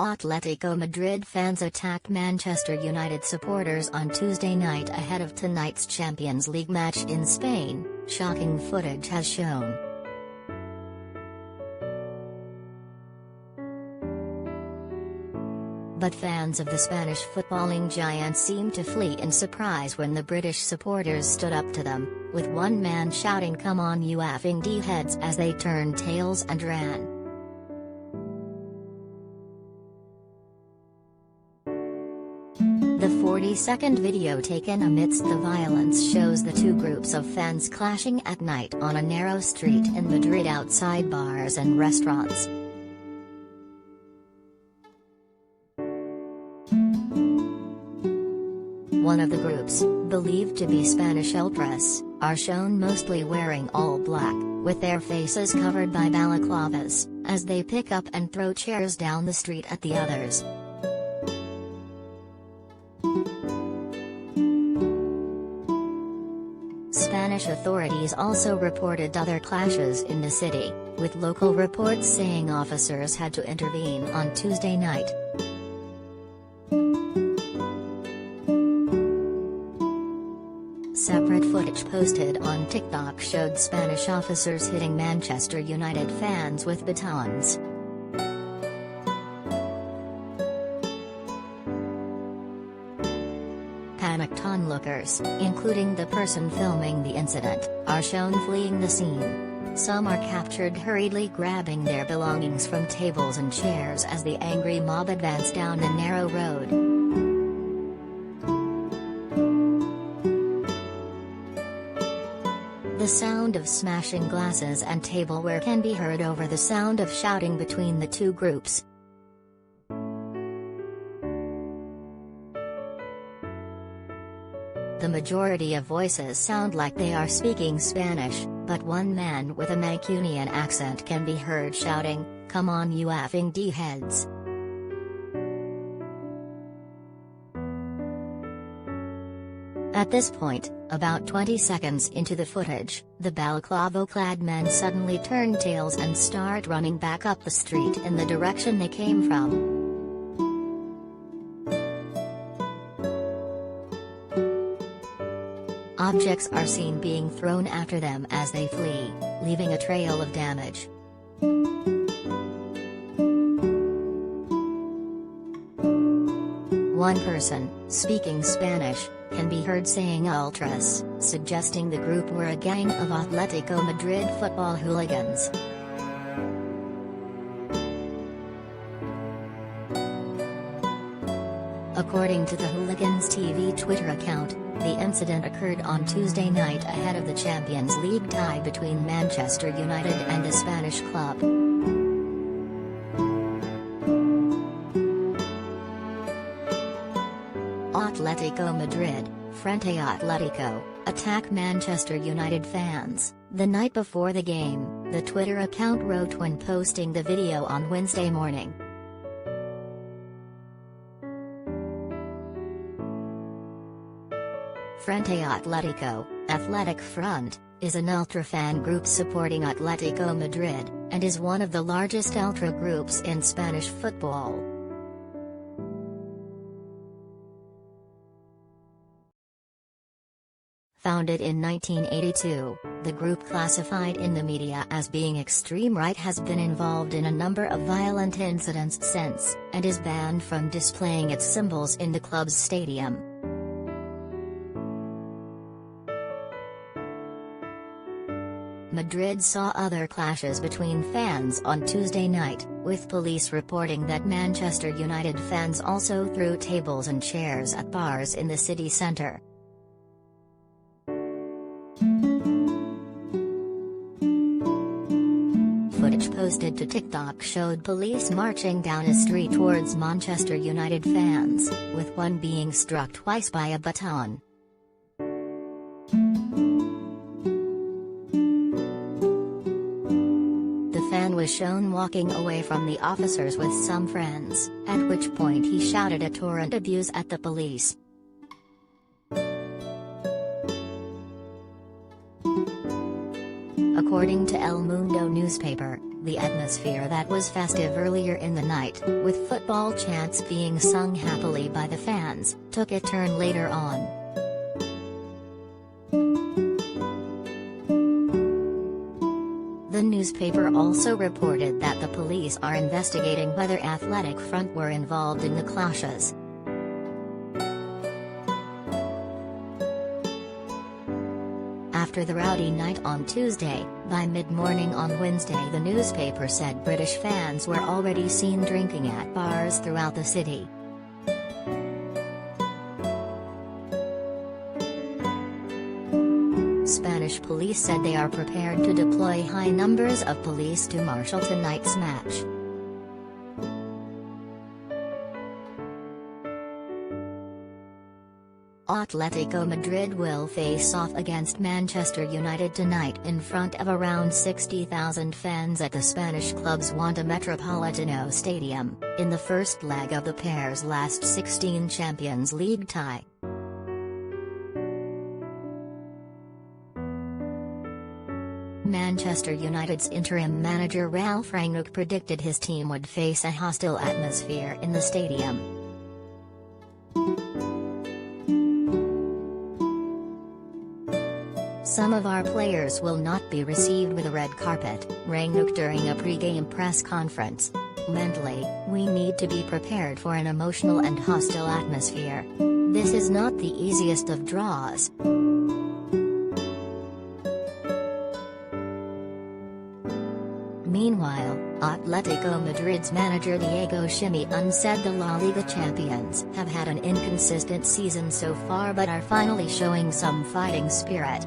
Atletico Madrid fans attacked Manchester United supporters on Tuesday night ahead of tonight's Champions League match in Spain, shocking footage has shown. But fans of the Spanish footballing giants seemed to flee in surprise when the British supporters stood up to them, with one man shouting "Come on you effing D-heads" as they turned tails and ran. The 40-second video taken amidst the violence shows the two groups of fans clashing at night on a narrow street in Madrid outside bars and restaurants. One of the groups, believed to be Spanish ultras, are shown mostly wearing all black, with their faces covered by balaclavas, as they pick up and throw chairs down the street at the others. Spanish authorities also reported other clashes in the city, with local reports saying officers had to intervene on Tuesday night. Separate footage posted on TikTok showed Spanish officers hitting Manchester United fans with batons. Panicked onlookers, including the person filming the incident, are shown fleeing the scene. Some are captured hurriedly grabbing their belongings from tables and chairs as the angry mob advance down a narrow road. The sound of smashing glasses and tableware can be heard over the sound of shouting between the two groups. The majority of voices sound like they are speaking Spanish, but one man with a Mancunian accent can be heard shouting, "Come on you effing D-heads." At this point, about 20 seconds into the footage, the balaclava-clad men suddenly turn tails and start running back up the street in the direction they came from. Objects are seen being thrown after them as they flee, leaving a trail of damage. One person, speaking Spanish, can be heard saying "ultras," suggesting the group were a gang of Atletico Madrid football hooligans. According to the Hooligans TV Twitter account, the incident occurred on Tuesday night ahead of the Champions League tie between Manchester United and the Spanish club. Atletico Madrid, Frente Atletico, attack Manchester United fans. The night before the game, the Twitter account wrote when posting the video on Wednesday morning. Frente Atletico, Athletic Front, is an ultra fan group supporting Atletico Madrid, and is one of the largest ultra groups in Spanish football. Founded in 1982, the group, classified in the media as being extreme right, has been involved in a number of violent incidents since, and is banned from displaying its symbols in the club's stadium. Madrid saw other clashes between fans on Tuesday night, with police reporting that Manchester United fans also threw tables and chairs at bars in the city centre. Footage posted to TikTok showed police marching down a street towards Manchester United fans, with one being struck twice by a baton. The fan was shown walking away from the officers with some friends, at which point he shouted a torrent abuse at the police. According to El Mundo newspaper, the atmosphere that was festive earlier in the night, with football chants being sung happily by the fans, took a turn later on. The newspaper also reported that the police are investigating whether Athletic Front were involved in the clashes. After the rowdy night on Tuesday, by mid-morning on Wednesday the newspaper said British fans were already seen drinking at bars throughout the city. Spanish police said they are prepared to deploy high numbers of police to marshal tonight's match. Atletico Madrid will face off against Manchester United tonight in front of around 60,000 fans at the Spanish club's Wanda Metropolitano Stadium, in the first leg of the pair's last 16 Champions League tie. Manchester United's interim manager Ralf Rangnick predicted his team would face a hostile atmosphere in the stadium. Some of our players will not be received with a red carpet, Rangnick during a pre-game press conference. Mentally, we need to be prepared for an emotional and hostile atmosphere. This is not the easiest of draws. Meanwhile, Atletico Madrid's manager Diego Simeone said the La Liga champions have had an inconsistent season so far but are finally showing some fighting spirit.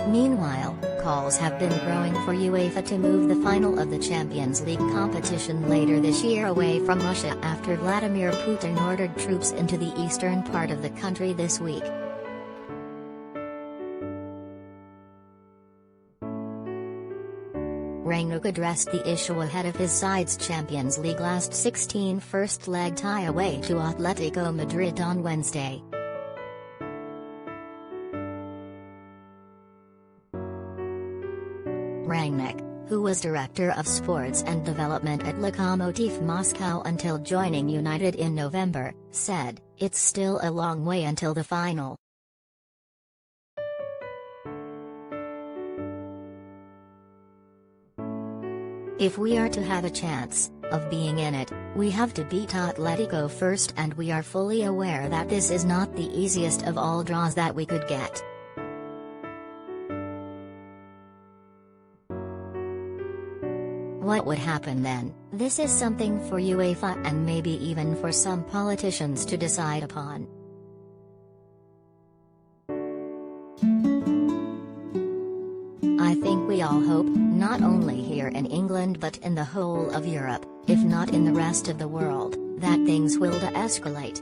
Meanwhile, calls have been growing for UEFA to move the final of the Champions League competition later this year away from Russia after Vladimir Putin ordered troops into the eastern part of the country this week. Rangnick addressed the issue ahead of his side's Champions League last 16 first-leg tie away to Atletico Madrid on Wednesday. Rangnick, who was director of sports and development at Lokomotiv Moscow until joining United in November, said, "It's still a long way until the final. If we are to have a chance of being in it, we have to beat Atletico first, and we are fully aware that this is not the easiest of all draws that we could get." What would happen then? This is something for UEFA and maybe even for some politicians to decide upon. I think we all hope, not only here in England but in the whole of Europe, if not in the rest of the world, that things will de-escalate.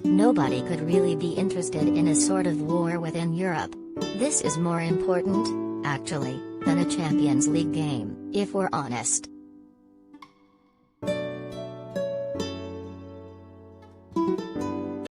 Nobody could really be interested in a sort of war within Europe. This is more important, actually, than a Champions League game, if we're honest.